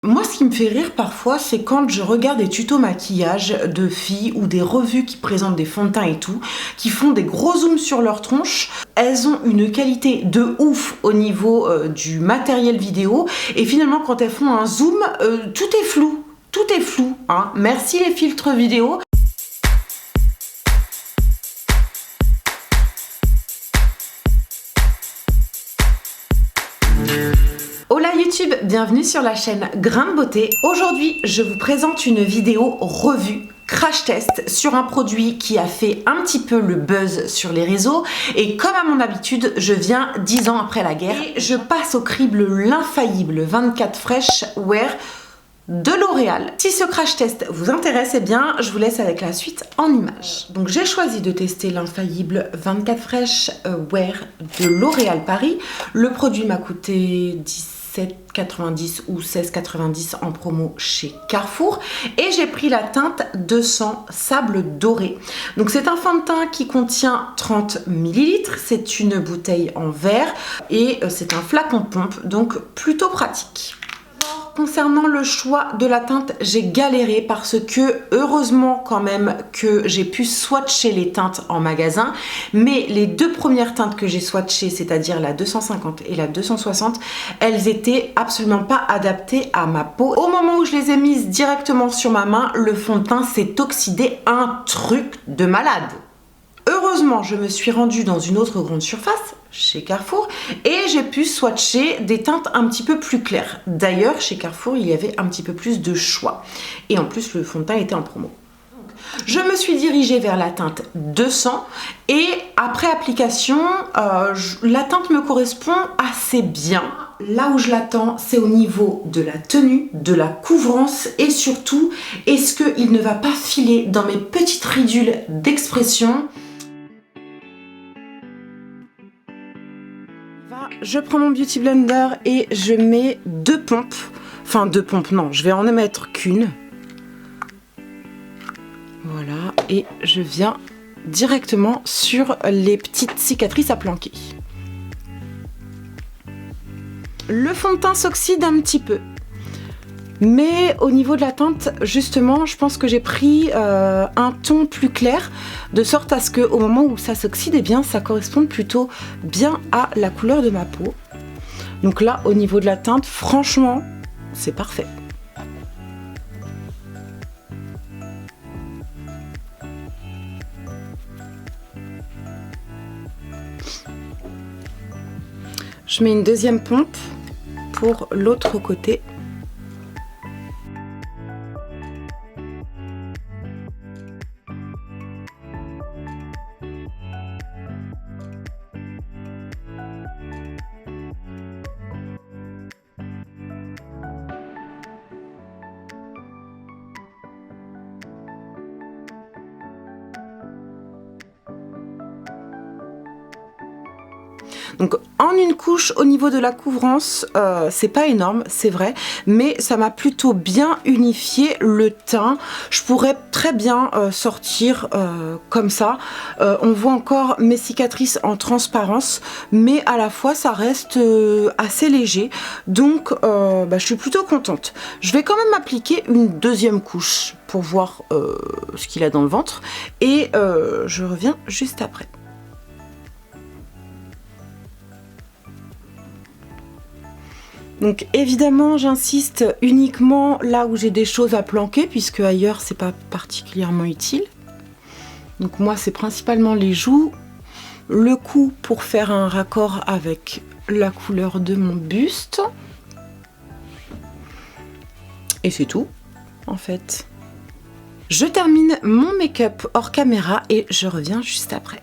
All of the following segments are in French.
Moi, ce qui me fait rire parfois, c'est quand je regarde des tutos maquillage de filles ou des revues qui présentent des fonds de teint et tout, qui font des gros zooms sur leur tronche. Elles ont une qualité de ouf au niveau du matériel vidéo et finalement quand elles font un zoom, tout est flou. Tout est flou, hein. Merci les filtres vidéo. Hola YouTube, bienvenue sur la chaîne Grain de Beauté. Aujourd'hui, je vous présente une vidéo revue crash test sur un produit qui a fait un petit peu le buzz sur les réseaux et comme à mon habitude, je viens 10 ans après la guerre et je passe au crible l'infaillible 24 Fresh Wear de L'Oréal. Si ce crash test vous intéresse, eh bien, je vous laisse avec la suite en images. Donc j'ai choisi de tester l'infaillible 24 Fresh Wear de L'Oréal Paris. Le produit m'a coûté 17,90 ou 16,90 en promo chez Carrefour et j'ai pris la teinte 200 Sable Doré. Donc c'est un fond de teint qui contient 30 ml, c'est une bouteille en verre et c'est un flacon pompe, donc plutôt pratique. Concernant le choix de la teinte, j'ai galéré parce que heureusement quand même que j'ai pu swatcher les teintes en magasin, mais les deux premières teintes que j'ai swatchées, c'est-à-dire la 250 et la 260, elles étaient absolument pas adaptées à ma peau. Au moment où je les ai mises directement sur ma main, le fond de teint s'est oxydé, un truc de malade. Heureusement, je me suis rendue dans une autre grande surface, chez Carrefour, et j'ai pu swatcher des teintes un petit peu plus claires. D'ailleurs, chez Carrefour, il y avait un petit peu plus de choix. Et en plus, le fond de teint était en promo. Je me suis dirigée vers la teinte 200 et après application, la teinte me correspond assez bien. Là où je l'attends, c'est au niveau de la tenue, de la couvrance et surtout, est-ce qu'il ne va pas filer dans mes petites ridules d'expression? Je prends mon Beauty Blender et je mets deux pompes. Enfin, deux pompes, non, je vais en mettre qu'une. Voilà, et je viens directement sur les petites cicatrices à planquer. Le fond de teint s'oxyde un petit peu. Mais au niveau de la teinte, justement, je pense que j'ai pris un ton plus clair, de sorte à ce qu'au moment où ça s'oxyde, eh bien, ça corresponde plutôt bien à la couleur de ma peau. Donc là, au niveau de la teinte, franchement, c'est parfait. Je mets une deuxième pompe pour l'autre côté. Donc en une couche au niveau de la couvrance, c'est pas énorme, c'est vrai, mais ça m'a plutôt bien unifié le teint. Je pourrais très bien sortir comme ça. On voit encore mes cicatrices en transparence, mais à la fois ça reste assez léger. Donc je suis plutôt contente. Je vais quand même appliquer une deuxième couche pour voir ce qu'il a dans le ventre et je reviens juste après. Donc évidemment j'insiste uniquement là où j'ai des choses à planquer puisque ailleurs c'est pas particulièrement utile. Donc moi c'est principalement les joues, le cou pour faire un raccord avec la couleur de mon buste. Et c'est tout en fait. Je termine mon make-up hors caméra et je reviens juste après.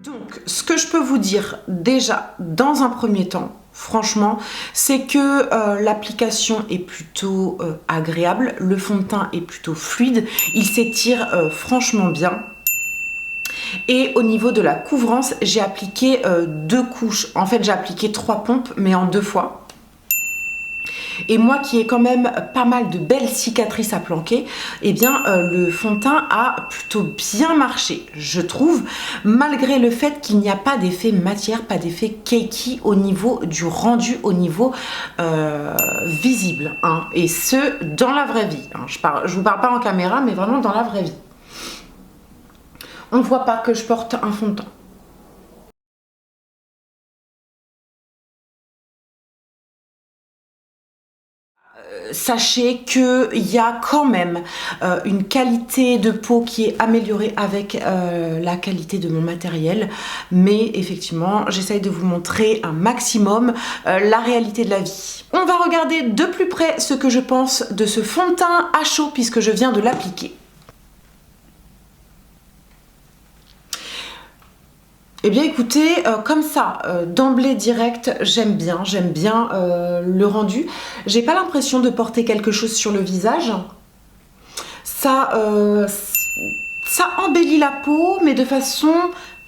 Donc, ce que je peux vous dire déjà dans un premier temps, franchement, c'est que l'application est plutôt agréable, le fond de teint est plutôt fluide, il s'étire franchement bien. Et au niveau de la couvrance, j'ai appliqué deux couches. En fait, j'ai appliqué 3 pompes, mais en 2 fois. Et moi qui ai quand même pas mal de belles cicatrices à planquer, eh bien le fond de teint a plutôt bien marché, je trouve, malgré le fait qu'il n'y a pas d'effet matière, pas d'effet cakey au niveau du rendu, au niveau visible, hein, et ce dans la vraie vie. Hein. Je vous parle pas en caméra, mais vraiment dans la vraie vie. On ne voit pas que je porte un fond de teint. Sachez qu'il y a quand même une qualité de peau qui est améliorée avec la qualité de mon matériel, mais effectivement j'essaye de vous montrer un maximum la réalité de la vie. On va regarder de plus près ce que je pense de ce fond de teint à chaud puisque je viens de l'appliquer. Eh bien écoutez, comme ça, d'emblée direct, j'aime bien le rendu. J'ai pas l'impression de porter quelque chose sur le visage. Ça embellit la peau, mais de façon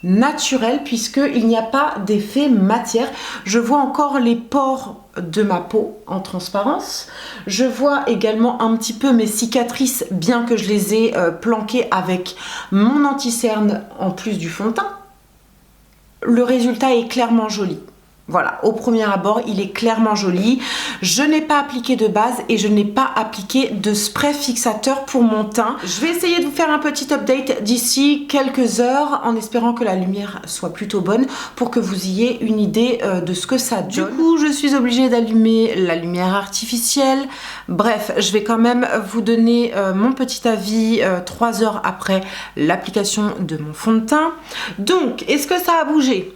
naturelle, puisqu'il n'y a pas d'effet matière. Je vois encore les pores de ma peau en transparence. Je vois également un petit peu mes cicatrices, bien que je les ai planquées avec mon anti-cerne en plus du fond de teint. Le résultat est clairement joli. Voilà, au premier abord, il est clairement joli. Je n'ai pas appliqué de base et je n'ai pas appliqué de spray fixateur pour mon teint. Je vais essayer de vous faire un petit update d'ici quelques heures en espérant que la lumière soit plutôt bonne pour que vous ayez une idée de ce que ça donne. Du coup, je suis obligée d'allumer la lumière artificielle. Bref, je vais quand même vous donner mon petit avis 3 heures après l'application de mon fond de teint. Donc, est-ce que ça a bougé ?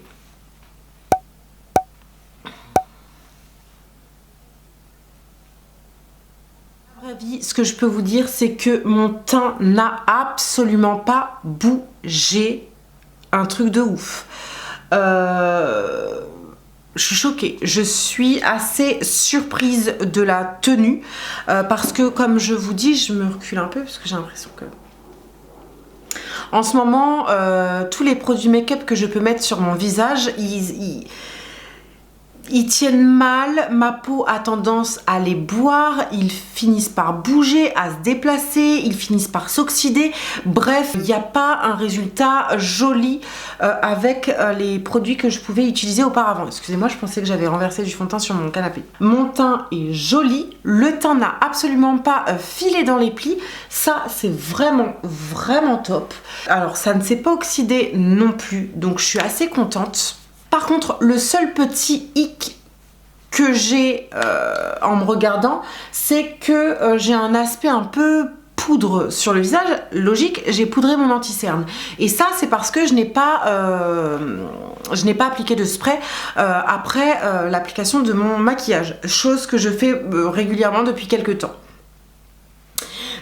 Ce que je peux vous dire, c'est que mon teint n'a absolument pas bougé. Un truc de ouf. Je suis choquée. Je suis assez surprise de la tenue parce que, comme je vous dis, je me recule un peu parce que j'ai l'impression que... En ce moment, tous les produits make-up que je peux mettre sur mon visage, ils tiennent mal, ma peau a tendance à les boire, ils finissent par bouger, à se déplacer, ils finissent par s'oxyder. Bref, il n'y a pas un résultat joli avec les produits que je pouvais utiliser auparavant. Excusez-moi, je pensais que j'avais renversé du fond de teint sur mon canapé. Mon teint est joli, le teint n'a absolument pas filé dans les plis. Ça, c'est vraiment, vraiment top. Alors, ça ne s'est pas oxydé non plus, donc je suis assez contente. Par contre, le seul petit hic que j'ai en me regardant, c'est que j'ai un aspect un peu poudre sur le visage. Logique, j'ai poudré mon anti-cerne. Et ça, c'est parce que je n'ai pas appliqué de spray après l'application de mon maquillage. Chose que je fais régulièrement depuis quelques temps.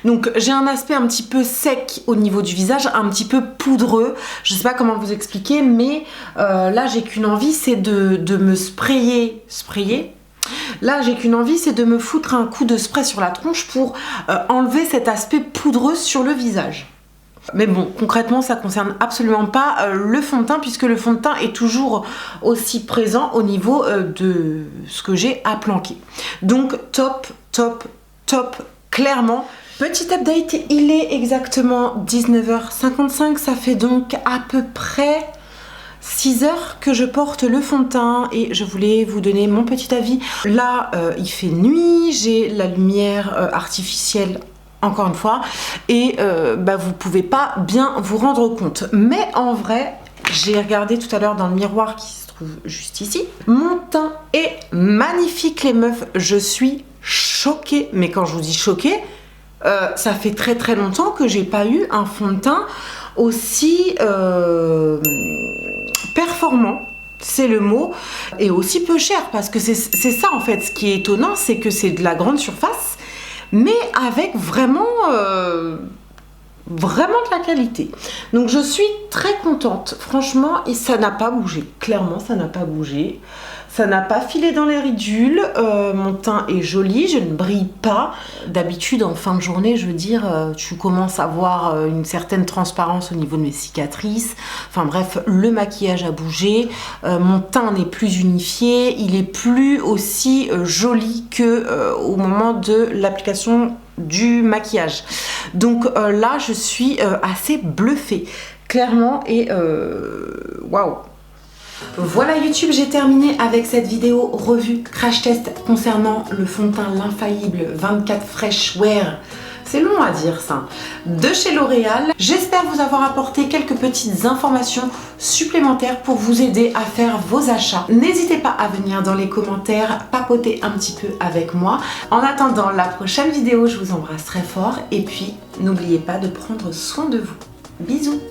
Donc j'ai un aspect un petit peu sec au niveau du visage, un petit peu poudreux, je sais pas comment vous expliquer, mais là j'ai qu'une envie, c'est de me sprayer. Là j'ai qu'une envie, c'est de me foutre un coup de spray sur la tronche pour enlever cet aspect poudreux sur le visage. Mais bon, concrètement, ça concerne absolument pas le fond de teint puisque le fond de teint est toujours aussi présent au niveau de ce que j'ai à planquer. Donc top, top, top, clairement. Petit update, il est exactement 19h55, ça fait donc à peu près 6 heures que je porte le fond de teint et je voulais vous donner mon petit avis. Là, il fait nuit, j'ai la lumière artificielle encore une fois et vous pouvez pas bien vous rendre compte. Mais en vrai, j'ai regardé tout à l'heure dans le miroir qui se trouve juste ici. Mon teint est magnifique les meufs, je suis choquée. Mais quand je vous dis choquée, ça fait très très longtemps que j'ai pas eu un fond de teint aussi performant, c'est le mot, et aussi peu cher parce que c'est ça en fait ce qui est étonnant, c'est que c'est de la grande surface mais avec vraiment vraiment de la qualité. Donc je suis très contente franchement et ça n'a pas bougé, clairement ça n'a pas bougé. Ça n'a pas filé dans les ridules, mon teint est joli, je ne brille pas. D'habitude en fin de journée, je veux dire, tu commences à voir une certaine transparence au niveau de mes cicatrices. Enfin bref, le maquillage a bougé, mon teint n'est plus unifié, il est plus aussi joli que au moment de l'application du maquillage. Donc là, je suis assez bluffée, clairement, et waouh! Voilà YouTube, j'ai terminé avec cette vidéo revue crash test concernant le fond de teint l'infaillible 24 Fresh Wear. C'est long à dire ça. De chez L'Oréal. J'espère vous avoir apporté quelques petites informations supplémentaires pour vous aider à faire vos achats. N'hésitez pas à venir dans les commentaires papoter un petit peu avec moi. En attendant la prochaine vidéo, je vous embrasse très fort et puis n'oubliez pas de prendre soin de vous. Bisous!